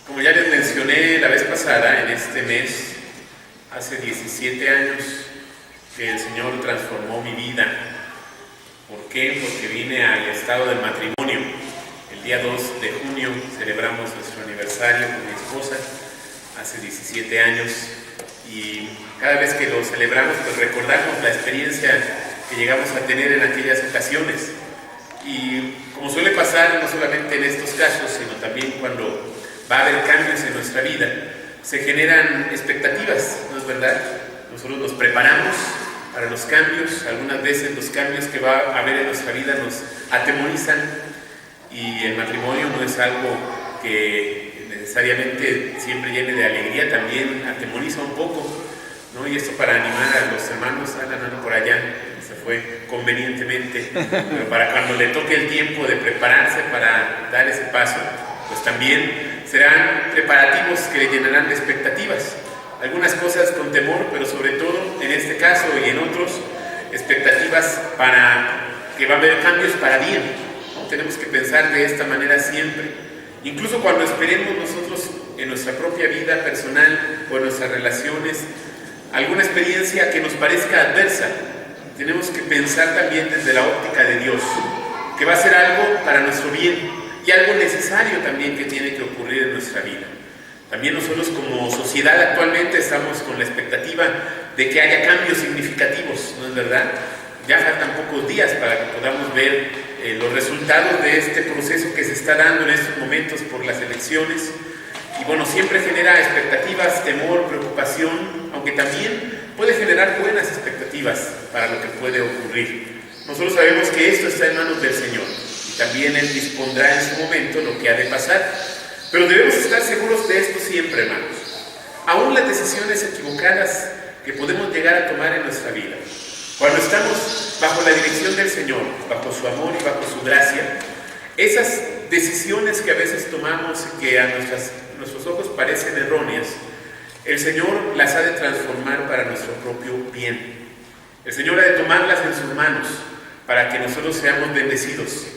Como ya les mencioné la vez pasada, en este mes, hace 17 años que el Señor transformó mi vida. ¿Por qué? Porque vine al estado del matrimonio. El día 2 de junio celebramos nuestro aniversario con mi esposa, hace 17 años, y cada vez que lo celebramos, pues recordamos la experiencia que llegamos a tener en aquellas ocasiones. Y como suele pasar, no solamente en estos casos, sino también cuando va a haber cambios en nuestra vida, se generan expectativas, ¿no es verdad? Nosotros nos preparamos para los cambios. Algunas veces los cambios que va a haber en nuestra vida nos atemorizan, y el matrimonio no es algo que necesariamente siempre llene de alegría, también atemoriza un poco, ¿no? Y esto para animar a los hermanos. Alan anda por allá, se fue convenientemente, pero para cuando le toque el tiempo de prepararse para dar ese paso, pues también serán preparativos que le llenarán de expectativas. Algunas cosas con temor, pero sobre todo en este caso y en otros, expectativas para que va a haber cambios para bien, ¿no? Tenemos que pensar de esta manera siempre. Incluso cuando esperemos nosotros en nuestra propia vida personal o en nuestras relaciones alguna experiencia que nos parezca adversa, tenemos que pensar también desde la óptica de Dios, que va a ser algo para nuestro bien y algo necesario también que tiene que ocurrir en nuestra vida. También nosotros como sociedad actualmente estamos con la expectativa de que haya cambios significativos, ¿no es verdad? Ya faltan pocos días para que podamos ver los resultados de este proceso que se está dando en estos momentos por las elecciones. Y bueno, siempre genera expectativas, temor, preocupación, aunque también puede generar buenas expectativas para lo que puede ocurrir. Nosotros sabemos que esto está en manos del Señor, y también Él dispondrá en su momento lo que ha de pasar. Pero debemos estar seguros de esto siempre, hermanos. Aún las decisiones equivocadas que podemos llegar a tomar en nuestra vida, cuando estamos bajo la dirección del Señor, bajo su amor y bajo su gracia, esas decisiones que a veces tomamos y que a nuestros ojos parecen erróneas, el Señor las ha de transformar para nuestro propio bien. El Señor ha de tomarlas en sus manos para que nosotros seamos bendecidos,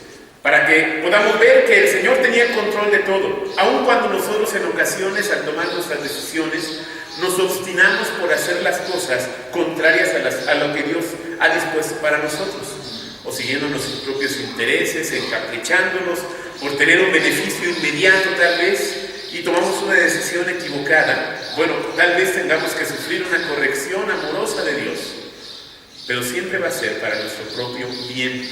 para que podamos ver que el Señor tenía el control de todo, aun cuando nosotros en ocasiones al tomar nuestras decisiones nos obstinamos por hacer las cosas contrarias a lo que Dios ha dispuesto para nosotros, o siguiendo nuestros propios intereses, encaprichándonos por tener un beneficio inmediato tal vez, y tomamos una decisión equivocada. Bueno, tal vez tengamos que sufrir una corrección amorosa de Dios, pero siempre va a ser para nuestro propio bien,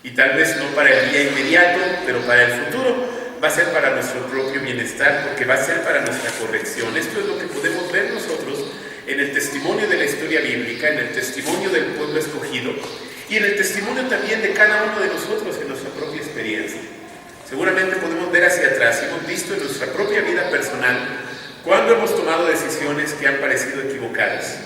y tal vez no para el día inmediato, pero para el futuro va a ser para nuestro propio bienestar, porque va a ser para nuestra corrección. Esto es lo que podemos ver nosotros en el testimonio de la historia bíblica, en el testimonio del pueblo escogido, y en el testimonio también de cada uno de nosotros en nuestra propia experiencia. Seguramente podemos ver hacia atrás y hemos visto en nuestra propia vida personal cuando hemos tomado decisiones que han parecido equivocadas.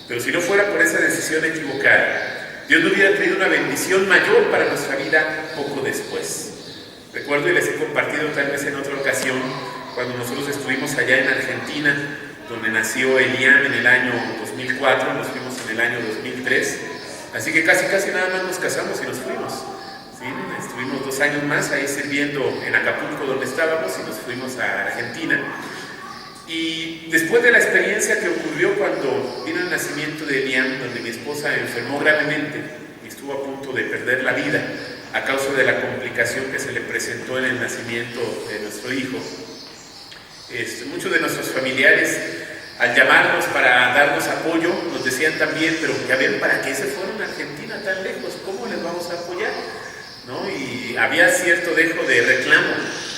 Pero si no fuera por esa decisión equivocada, Dios nos hubiera traído una bendición mayor para nuestra vida poco después. Recuerdo, y les he compartido tal vez en otra ocasión, cuando nosotros estuvimos allá en Argentina, donde nació Eliam en el año 2004, nos fuimos en el año 2003, así que casi nada más nos casamos y nos fuimos, ¿sí? Estuvimos 2 años más ahí sirviendo en Acapulco, donde estábamos, y nos fuimos a Argentina. Y después de la experiencia que ocurrió cuando vino el nacimiento de Eliam, donde mi esposa enfermó gravemente y estuvo a punto de perder la vida a causa de la complicación que se le presentó en el nacimiento de nuestro hijo, muchos de nuestros familiares, al llamarnos para darnos apoyo, nos decían también: pero ya ven, ¿para qué se fueron a Argentina tan lejos? ¿Cómo les vamos a apoyar? ¿No? Y había cierto dejo de reclamo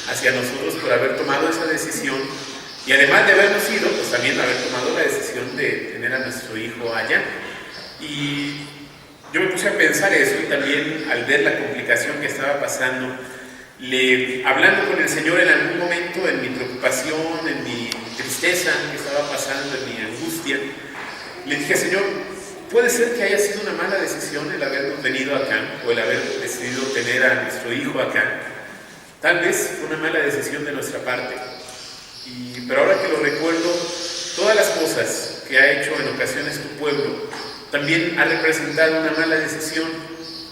hacia nosotros por haber tomado esa decisión, y además de habernos ido, pues también haber tomado la decisión de tener a nuestro hijo allá. Y yo me puse a pensar eso, y también al ver la complicación que estaba pasando, hablando con el Señor en algún momento, en mi preocupación, en mi tristeza que estaba pasando, en mi angustia, le dije: Señor, puede ser que haya sido una mala decisión el habernos venido acá, o el haber decidido tener a nuestro hijo acá. Tal vez fue una mala decisión de nuestra parte, pero ahora que lo recuerdo, todas las cosas que ha hecho en ocasiones tu pueblo también ha representado una mala decisión,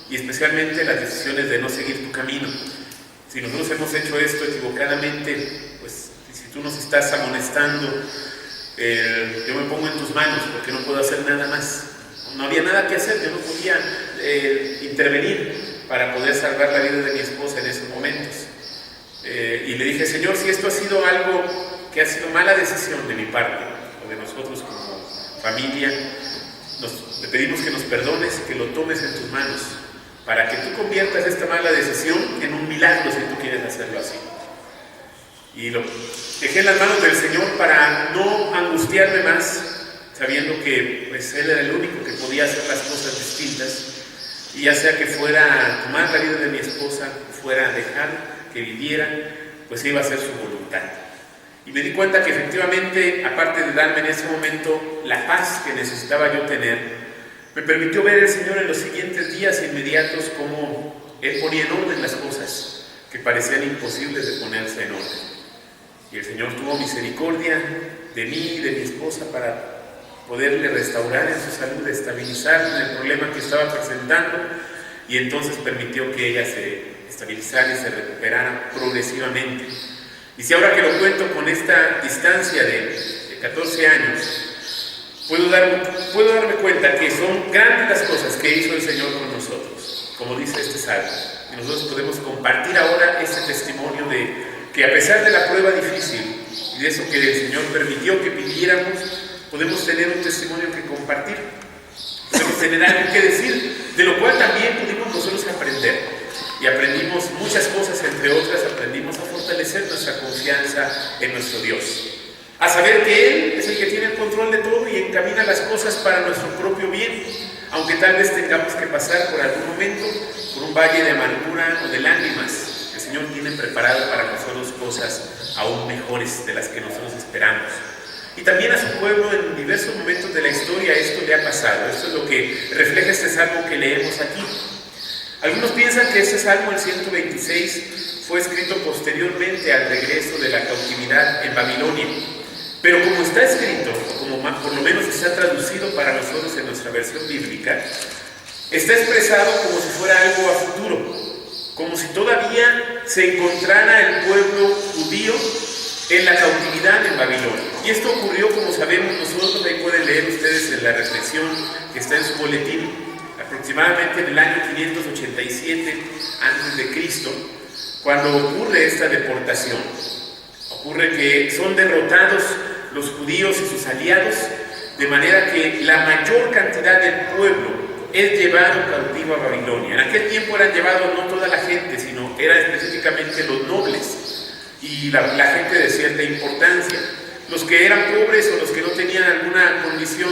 y especialmente las decisiones de no seguir tu camino. Si nosotros hemos hecho esto equivocadamente, pues tú nos estás amonestando, yo me pongo en tus manos porque no puedo hacer nada más. No había nada que hacer, yo no podía intervenir para poder salvar la vida de mi esposa en esos momentos. Y le dije, Señor, si esto ha sido algo que ha sido mala decisión de mi parte, o de nosotros como familia, le pedimos que nos perdones, que lo tomes en tus manos, para que tú conviertas esta mala decisión en un milagro si tú quieres hacerlo así. Y lo dejé en las manos del Señor para no angustiarme más, sabiendo que pues, Él era el único que podía hacer las cosas distintas, y ya sea que fuera a tomar la vida de mi esposa, fuera a dejar que viviera, pues iba a ser su voluntad. Y me di cuenta que efectivamente, aparte de darme en ese momento la paz que necesitaba yo tener, me permitió ver el Señor en los siguientes días inmediatos cómo Él ponía en orden las cosas que parecían imposibles de ponerse en orden. Y el Señor tuvo misericordia de mí y de mi esposa para poderle restaurar en su salud, estabilizar en el problema que estaba presentando, y entonces permitió que ella se estabilizara y se recuperara progresivamente. Y si ahora que lo cuento con esta distancia de 14 años, puedo darme cuenta que son grandes las cosas que hizo el Señor con nosotros, como dice este salmo. Y nosotros podemos compartir ahora este testimonio de que a pesar de la prueba difícil y de eso que el Señor permitió que viviéramos, podemos tener un testimonio que compartir, podemos tener algo que decir, de lo cual también pudimos nosotros aprender. Y aprendimos muchas cosas, entre otras aprendimos a fortalecer nuestra confianza en nuestro Dios, a saber que Él es el que tiene el control de todo y encamina las cosas para nuestro propio bien, aunque tal vez tengamos que pasar por algún momento por un valle de amargura o de lágrimas. El Señor tiene preparado para nosotros cosas aún mejores de las que nosotros esperamos. Y también a su pueblo en diversos momentos de la historia esto le ha pasado. Esto es lo que refleja este salmo que leemos aquí. Algunos piensan que este salmo, el 126, fue escrito posteriormente al regreso de la cautividad en Babilonia. Pero como está escrito, como por lo menos está traducido para nosotros en nuestra versión bíblica, está expresado como si fuera algo a futuro, como si todavía se encontrara el pueblo judío en la cautividad en Babilonia. Y esto ocurrió, como sabemos nosotros, ahí pueden leer ustedes en la reflexión que está en su boletín, aproximadamente en el año 587 a.C., cuando ocurre esta deportación. Ocurre que son derrotados los judíos y sus aliados, de manera que la mayor cantidad del pueblo es llevado cautivo a Babilonia. En aquel tiempo eran llevados no toda la gente, sino eran específicamente los nobles y la gente de cierta importancia. Los que eran pobres o los que no tenían alguna condición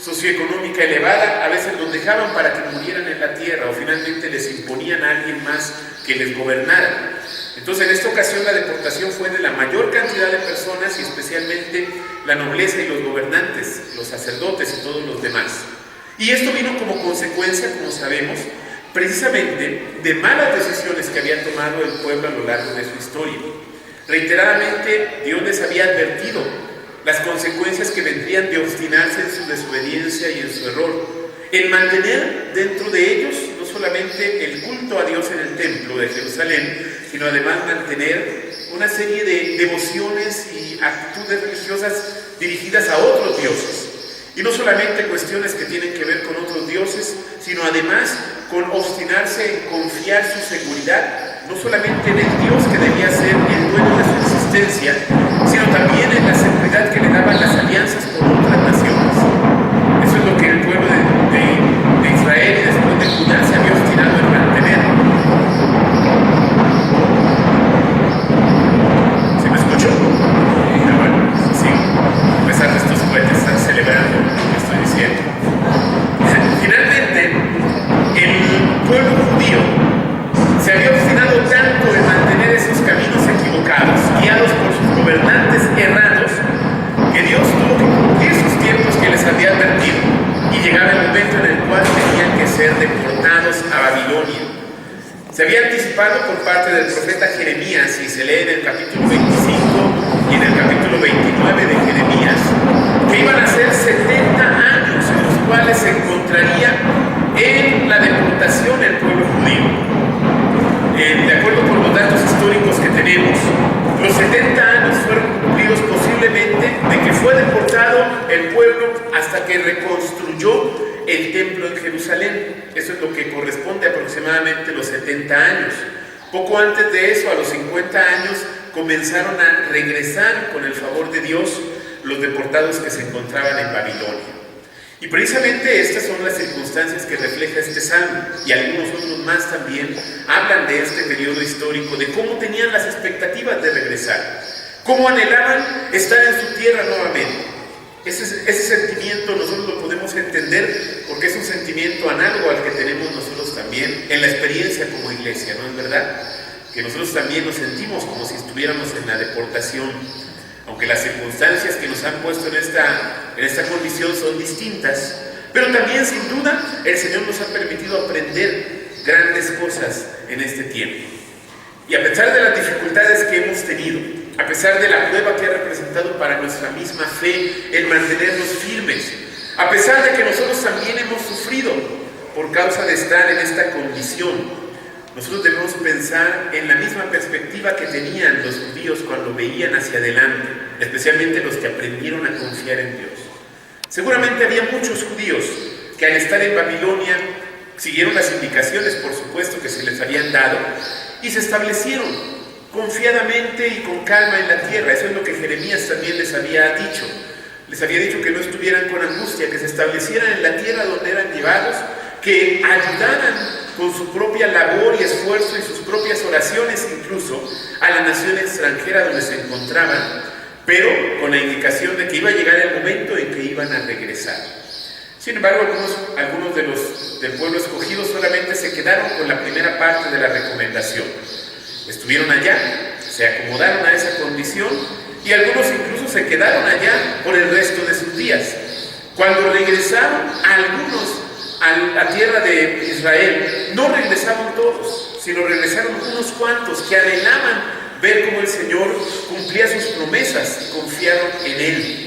socioeconómica elevada, a veces los dejaban para que murieran en la tierra, o finalmente les imponían a alguien más que les gobernara. Entonces, en esta ocasión la deportación fue de la mayor cantidad de personas, y especialmente la nobleza y los gobernantes, los sacerdotes y todos los demás. Y esto vino como consecuencia, como sabemos, precisamente de malas decisiones que había tomado el pueblo a lo largo de su historia. Reiteradamente Dios les había advertido las consecuencias que vendrían de obstinarse en su desobediencia y en su error, en mantener dentro de ellos no solamente el culto a Dios en el templo de Jerusalén, sino además mantener una serie de devociones y actitudes religiosas dirigidas a otros dioses. Y no solamente cuestiones que tienen que ver con otros dioses, sino además con obstinarse en confiar su seguridad, no solamente en el Dios que debía ser el dueño de su existencia, sino también en la seguridad que le daban las alianzas con otras naciones. Eso es lo que el pueblo de Israel y después de Judá se había obstinado en mantener. ¿Sí me escucho? Bueno, sí. A pesar de estos cohetes están celebrando lo que estoy diciendo. Finalmente, el pueblo judío se había obstinado tanto en mantener esos caminos equivocados, guiados por sus gobernantes errados, que Dios tuvo que cumplir sus tiempos que les había advertido, y llegaba el momento en el cual tenían que ser deportados a Babilonia. Se había anticipado por parte del profeta Jeremías, y se lee en el capítulo 25 y en el capítulo 29 de Jeremías, que iban a ser 70 años en los cuales se encontraría en la deportación el pueblo judío. De acuerdo con los datos históricos que tenemos, los 70 años fueron cumplidos Eso es lo que corresponde a aproximadamente los 70 años. Poco antes de eso, a los 50 años, comenzaron a regresar con el favor de Dios los deportados que se encontraban en Babilonia. Y precisamente estas son las circunstancias que refleja este salmo, y algunos otros más también hablan de este periodo histórico, de cómo tenían las expectativas de regresar, cómo anhelaban estar en su tierra nuevamente. Ese sentimiento nosotros lo podemos entender porque es un sentimiento análogo al que tenemos nosotros también en la experiencia como iglesia, ¿no es verdad? Que nosotros también nos sentimos como si estuviéramos en la deportación, aunque las circunstancias que nos han puesto en esta condición son distintas, pero también sin duda el Señor nos ha permitido aprender grandes cosas en este tiempo. Y a pesar de las dificultades que hemos tenido, a pesar de la prueba que ha representado para nuestra misma fe el mantenernos firmes, a pesar de que nosotros también hemos sufrido por causa de estar en esta condición, nosotros debemos pensar en la misma perspectiva que tenían los judíos cuando veían hacia adelante, especialmente los que aprendieron a confiar en Dios. Seguramente había muchos judíos que al estar en Babilonia siguieron las indicaciones, por supuesto, que se les habían dado y se establecieron confiadamente y con calma en la tierra. Eso es lo que Jeremías también les había dicho. Les había dicho que no estuvieran con angustia, que se establecieran en la tierra donde eran llevados, que ayudaran con su propia labor y esfuerzo y sus propias oraciones incluso a la nación extranjera donde se encontraban, pero con la indicación de que iba a llegar el momento en que iban a regresar. Sin embargo, algunos de los del pueblo escogido solamente se quedaron con la primera parte de la recomendación. Estuvieron allá, se acomodaron a esa condición y algunos incluso se quedaron allá por el resto de sus días. Cuando regresaron, algunos a la tierra de Israel, no regresaron todos, sino regresaron unos cuantos que anhelaban ver cómo el Señor cumplía sus promesas y confiaron en Él.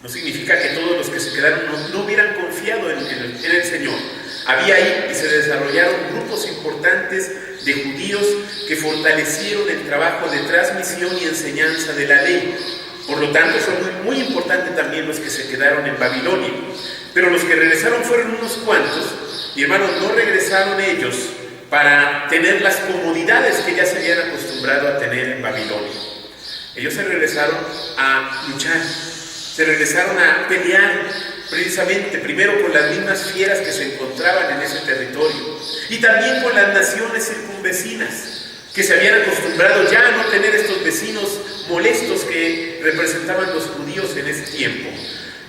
No significa que todos los que se quedaron no hubieran confiado en el Señor. Había ahí y se desarrollaron grupos importantes de judíos que fortalecieron el trabajo de transmisión y enseñanza de la ley. Por lo tanto, son muy importantes también los que se quedaron en Babilonia. Pero los que regresaron fueron unos cuantos, y hermanos, no regresaron ellos para tener las comodidades que ya se habían acostumbrado a tener en Babilonia. Ellos se regresaron a luchar, se regresaron a pelear, precisamente, primero con las mismas fieras que se encontraban en ese territorio, y también con las naciones circunvecinas, que se habían acostumbrado ya a no tener estos vecinos molestos que representaban los judíos en ese tiempo.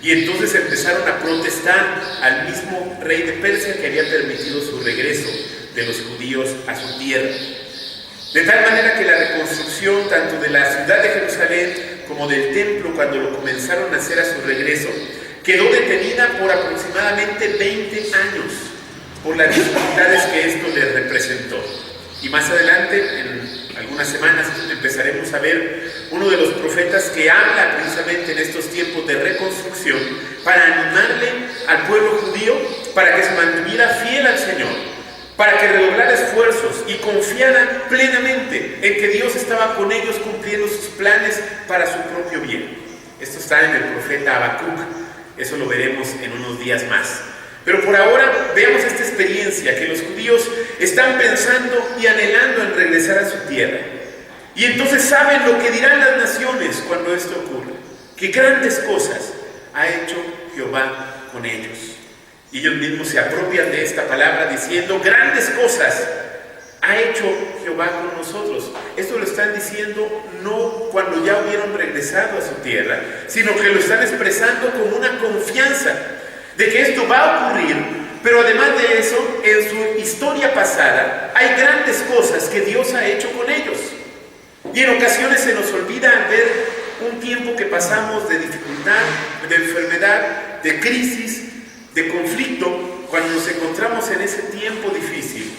Y entonces empezaron a protestar al mismo rey de Persia que había permitido su regreso de los judíos a su tierra. De tal manera que la reconstrucción tanto de la ciudad de Jerusalén como del templo, cuando lo comenzaron a hacer a su regreso, quedó detenida por aproximadamente 20 años por las dificultades que esto les representó. Y más adelante, en algunas semanas, empezaremos a ver uno de los profetas que habla precisamente en estos tiempos de reconstrucción para animarle al pueblo judío para que se mantuviera fiel al Señor, para que redoblara esfuerzos y confiara plenamente en que Dios estaba con ellos cumpliendo sus planes para su propio bien. Esto está en el profeta Habacuc, eso lo veremos en unos días más. Pero por ahora veamos esta experiencia que los judíos están pensando y anhelando en regresar a su tierra. Y entonces saben lo que dirán las naciones cuando esto ocurra, que grandes cosas ha hecho Jehová con ellos. Y ellos mismos se apropian de esta palabra diciendo, grandes cosas ha hecho Jehová con nosotros. Esto lo están diciendo no cuando ya hubieron regresado a su tierra, sino que lo están expresando con una confianza de que esto va a ocurrir, pero además de eso, en su historia pasada, hay grandes cosas que Dios ha hecho con ellos. Y en ocasiones se nos olvida ver un tiempo que pasamos de dificultad, de enfermedad, de crisis, de conflicto, cuando nos encontramos en ese tiempo difícil.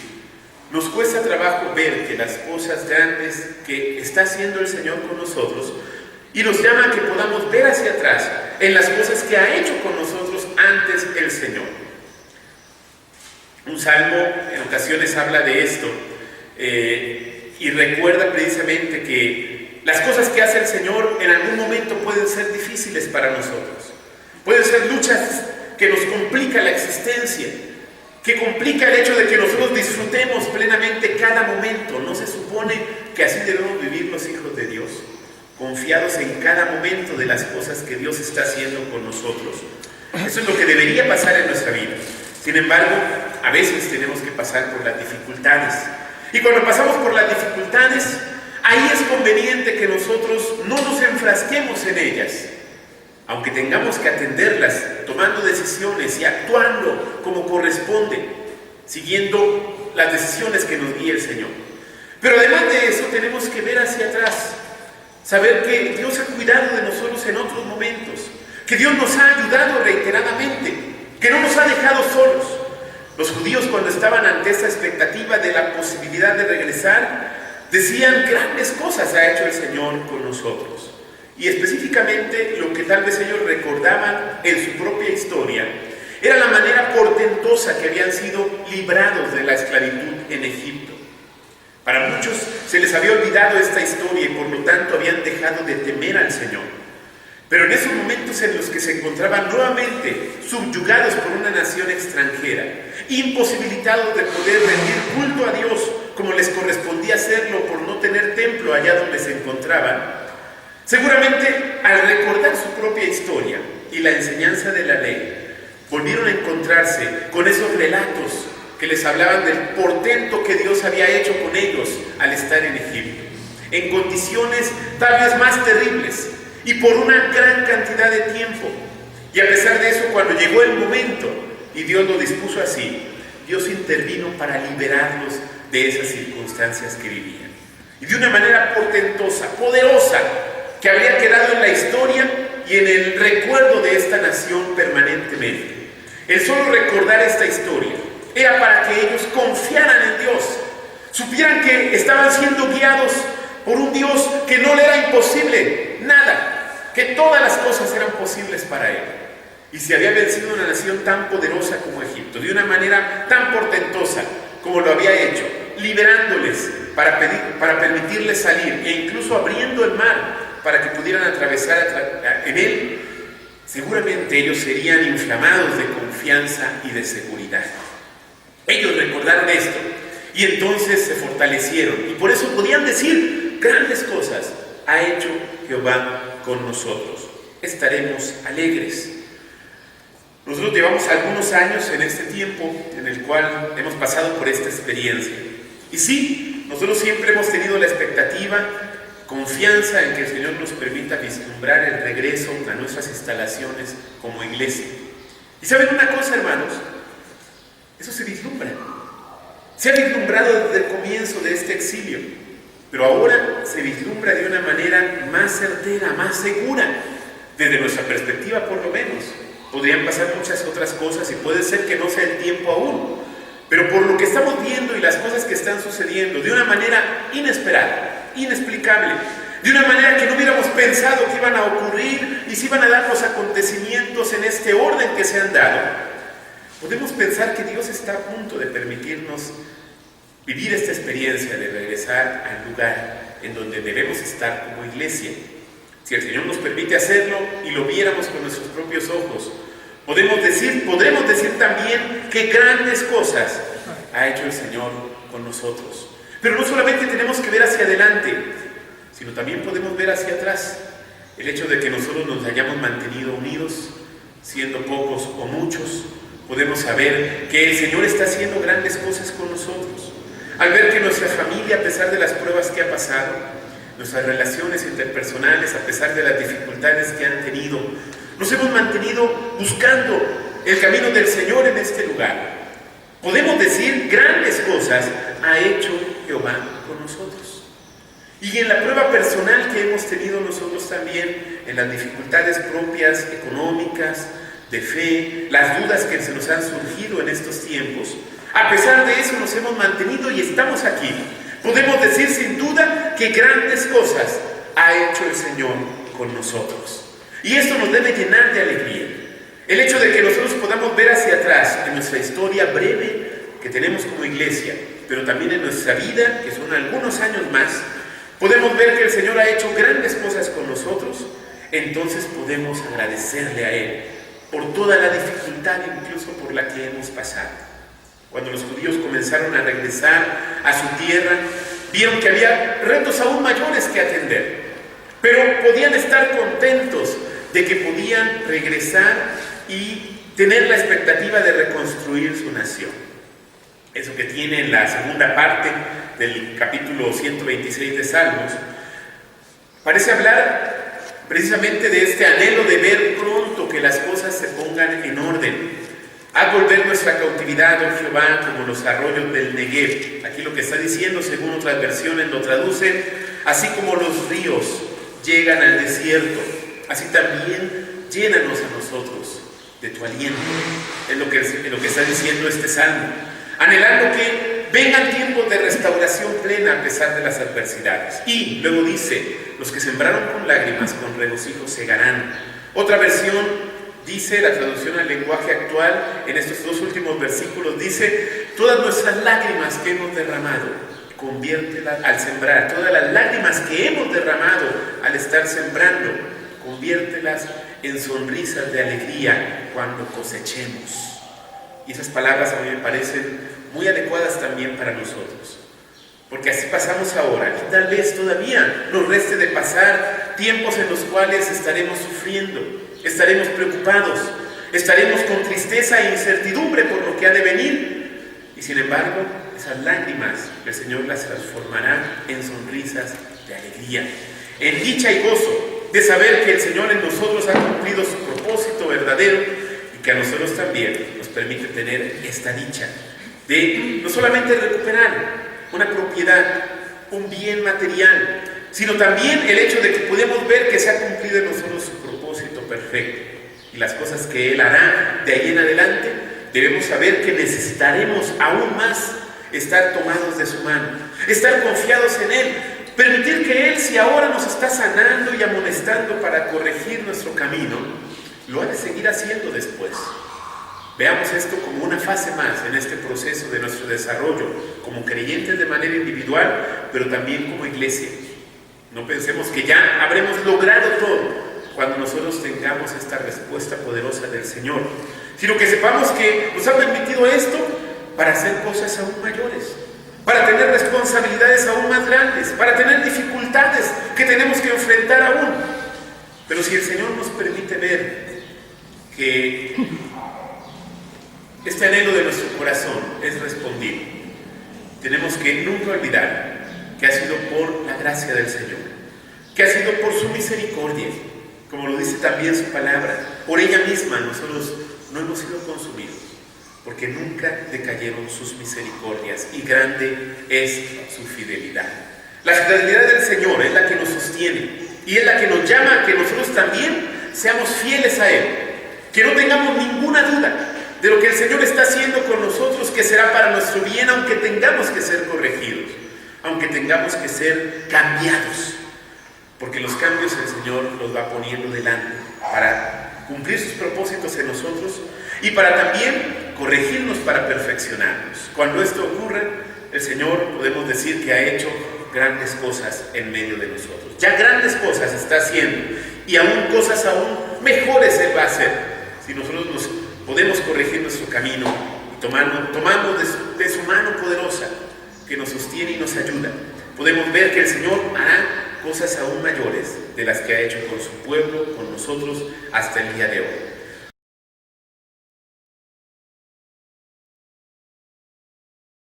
Nos cuesta trabajo ver que las cosas grandes que está haciendo el Señor con nosotros, y nos llama a que podamos ver hacia atrás en las cosas que ha hecho con nosotros antes el Señor. Un salmo en ocasiones habla de esto y recuerda precisamente que las cosas que hace el Señor en algún momento pueden ser difíciles para nosotros. Pueden ser luchas que nos complican la existencia, que complica el hecho de que nosotros disfrutemos plenamente cada momento. ¿No se supone que así debemos vivir los hijos de Dios? Confiados en cada momento de las cosas que Dios está haciendo con nosotros. Eso es lo que debería pasar en nuestra vida. Sin embargo, a veces tenemos que pasar por las dificultades. Y cuando pasamos por las dificultades, ahí es conveniente que nosotros no nos enfrasquemos en ellas, aunque tengamos que atenderlas, tomando decisiones y actuando como corresponde, siguiendo las decisiones que nos guía el Señor. Pero además de eso, tenemos que ver hacia atrás, saber que Dios ha cuidado de nosotros en otros momentos, que Dios nos ha ayudado reiteradamente, que no nos ha dejado solos. Los judíos, cuando estaban ante esta expectativa de la posibilidad de regresar, decían: grandes cosas ha hecho el Señor con nosotros. Y específicamente lo que tal vez ellos recordaban en su propia historia era la manera portentosa que habían sido librados de la esclavitud en Egipto. Para muchos se les había olvidado esta historia y por lo tanto habían dejado de temer al Señor. Pero en esos momentos en los que se encontraban nuevamente subyugados por una nación extranjera, imposibilitados de poder rendir culto a Dios como les correspondía hacerlo por no tener templo allá donde se encontraban, seguramente al recordar su propia historia y la enseñanza de la ley, volvieron a encontrarse con esos relatos que les hablaban del portento que Dios había hecho con ellos al estar en Egipto, en condiciones tal vez más terribles y por una gran cantidad de tiempo. Y a pesar de eso, cuando llegó el momento y Dios lo dispuso así, Dios intervino para liberarlos de esas circunstancias que vivían. Y de una manera portentosa, poderosa, que habría quedado en la historia y en el recuerdo de esta nación permanentemente. El solo recordar esta historia era para que ellos confiaran en Dios, supieran que estaban siendo guiados por un Dios que no le era imposible nada, que todas las cosas eran posibles para él. Y se había vencido una nación tan poderosa como Egipto, de una manera tan portentosa como lo había hecho, liberándoles para permitirles salir e incluso abriendo el mar para que pudieran atravesar en él. Seguramente ellos serían inflamados de confianza y de seguridad. Ellos recordaron esto y entonces se fortalecieron y por eso podían decir: grandes cosas ha hecho Jehová con nosotros, estaremos alegres. Nosotros llevamos algunos años en este tiempo en el cual hemos pasado por esta experiencia. Y sí, nosotros siempre hemos tenido la expectativa, confianza en que el Señor nos permita vislumbrar el regreso a nuestras instalaciones como iglesia. Y ¿saben una cosa, hermanos? Eso se vislumbra. Se ha vislumbrado desde el comienzo de este exilio, pero ahora se vislumbra de una manera más certera, más segura, desde nuestra perspectiva por lo menos. Podrían pasar muchas otras cosas y puede ser que no sea el tiempo aún, pero por lo que estamos viendo y las cosas que están sucediendo, de una manera inesperada, inexplicable, de una manera que no hubiéramos pensado que iban a ocurrir y se iban a dar los acontecimientos en este orden que se han dado, podemos pensar que Dios está a punto de permitirnos vivir esta experiencia de regresar al lugar en donde debemos estar como iglesia. Si el Señor nos permite hacerlo y lo viéramos con nuestros propios ojos, podremos decir también que grandes cosas ha hecho el Señor con nosotros. Pero no solamente tenemos que ver hacia adelante, sino también podemos ver hacia atrás. El hecho de que nosotros nos hayamos mantenido unidos, siendo pocos o muchos, podemos saber que el Señor está haciendo grandes cosas con nosotros. Al ver que nuestra familia, a pesar de las pruebas que ha pasado, nuestras relaciones interpersonales, a pesar de las dificultades que han tenido, nos hemos mantenido buscando el camino del Señor en este lugar. Podemos decir: grandes cosas ha hecho Jehová con nosotros. Y en la prueba personal que hemos tenido nosotros también, en las dificultades propias, económicas, de fe, las dudas que se nos han surgido en estos tiempos, a pesar de eso nos hemos mantenido y estamos aquí. Podemos decir sin duda que grandes cosas ha hecho el Señor con nosotros. Y esto nos debe llenar de alegría. El hecho de que nosotros podamos ver hacia atrás en nuestra historia breve que tenemos como iglesia, pero también en nuestra vida, que son algunos años más, podemos ver que el Señor ha hecho grandes cosas con nosotros. Entonces podemos agradecerle a Él por toda la dificultad, incluso por la que hemos pasado. Cuando los judíos comenzaron a regresar a su tierra, vieron que había retos aún mayores que atender, pero podían estar contentos de que podían regresar y tener la expectativa de reconstruir su nación. Eso que tiene en la segunda parte del capítulo 126 de Salmos, parece hablar precisamente de este anhelo de ver pronto que las cosas se pongan en orden. Haz volver nuestra cautividad, oh Jehová, como los arroyos del Negev. Aquí lo que está diciendo, según otras versiones lo traducen, así como los ríos llegan al desierto, así también llénanos a nosotros de tu aliento. Es lo que está diciendo este salmo, anhelando que vengan tiempos de restauración plena a pesar de las adversidades. Y luego dice, los que sembraron con lágrimas, con regocijo segarán. Otra versión dice, la traducción al lenguaje actual, en estos dos últimos versículos, dice, todas nuestras lágrimas que hemos derramado, conviértelas al sembrar. Todas las lágrimas que hemos derramado al estar sembrando, conviértelas en sonrisas de alegría cuando cosechemos. Y esas palabras a mí me parecen muy adecuadas también para nosotros, porque así pasamos ahora, y tal vez todavía nos reste de pasar tiempos en los cuales estaremos sufriendo, estaremos preocupados, estaremos con tristeza e incertidumbre por lo que ha de venir, y sin embargo esas lágrimas el Señor las transformará en sonrisas de alegría, en dicha y gozo de saber que el Señor en nosotros ha cumplido su propósito verdadero, y que a nosotros también nos permite tener esta dicha de no solamente recuperar una propiedad, un bien material, sino también el hecho de que podemos ver que se ha cumplido en nosotros su propósito perfecto, y las cosas que Él hará de ahí en adelante, debemos saber que necesitaremos aún más estar tomados de su mano, estar confiados en Él, permitir que Él, si ahora nos está sanando y amonestando para corregir nuestro camino, lo ha de seguir haciendo después. Veamos esto como una fase más en este proceso de nuestro desarrollo, como creyentes de manera individual, pero también como iglesia. No pensemos que ya habremos logrado todo cuando nosotros tengamos esta respuesta poderosa del Señor, sino que sepamos que nos ha permitido esto para hacer cosas aún mayores, para tener responsabilidades aún más grandes, para tener dificultades que tenemos que enfrentar aún. Pero si el Señor nos permite ver que este anhelo de nuestro corazón es respondido, tenemos que nunca olvidar que ha sido por la gracia del Señor, que ha sido por su misericordia, como lo dice también su palabra. Por ella misma nosotros no hemos sido consumidos, porque nunca decayeron sus misericordias, y grande es su fidelidad. La fidelidad del Señor es la que nos sostiene, y es la que nos llama a que nosotros también seamos fieles a Él, que no tengamos ninguna duda de lo que el Señor está haciendo con nosotros, que será para nuestro bien, aunque tengamos que ser corregidos, aunque tengamos que ser cambiados, porque los cambios el Señor los va poniendo delante para cumplir sus propósitos en nosotros y para también corregirnos, para perfeccionarnos. Cuando esto ocurre, el Señor, podemos decir que ha hecho grandes cosas en medio de nosotros. Ya grandes cosas está haciendo, y aún cosas aún mejores Él va a hacer, si nosotros nos podemos corregir nuestro camino y tomamos de su mano poderosa que nos sostiene y nos ayuda. Podemos ver que el Señor hará cosas aún mayores de las que ha hecho con su pueblo, con nosotros, hasta el día de hoy.